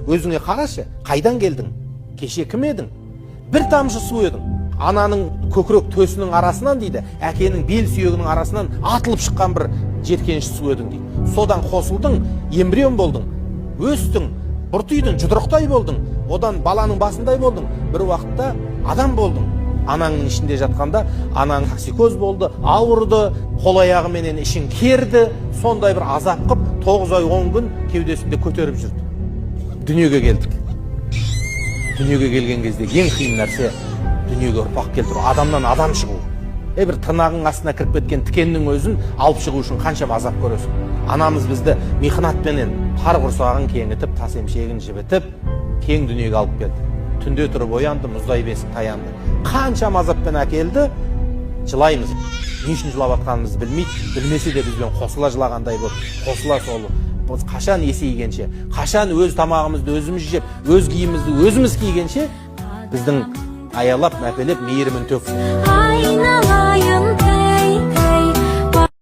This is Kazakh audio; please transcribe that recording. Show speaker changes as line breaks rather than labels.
өзіңе қарашы, қайдан келдің? Кеше кім едің? Бір тамшы су едің. Ананың көкірек төсінің арасынан дейді, әкенің бел сүйегінің арасынан атылып шыққан бір жеткенші су едің дейді. Содан қосылдың, эмбрион болдың, өстің, бұртыйдың, жұдырықтай болдың, одан баланың басындай болдың, бір уақытта адам болдың. Анаңның ішінде жатқанда, анаң токсикоз болды, ауырды, қол аяғыменен ішін керді, сондай бір азап қып, 9 ай 10 күн кеудесінде көтеріп жүрді. Дүниеге келдік. Дүниеге келген кезде ең қиын нәрсе дүниеге ұрпақ келтіру, адамнан адам шығу. Бір тырнағың астына кіріп кеткен тікеннің өзін алып шығу үшін қаншама азап көресің. Анамыз бізді михнатпенен тар құрсағын кеңітіп, тас емшегін жібітіп, кең дүниеге алып келді. Түнде тұрып оянды, мұздай бесік таянды. Қаншама азаппен әкелді, жылаймыз. Не үшін жылап атқанымызды білмейді, білмесе де бізбен қосыла жылағандай болды. Қосыла солы. Біз қашан есейгенше, қашан өз тамағымызды өзіміз жеп, өз киімімізді өзіміз кигенше, біздің аялап, мәпелеп, мейірімін төксін.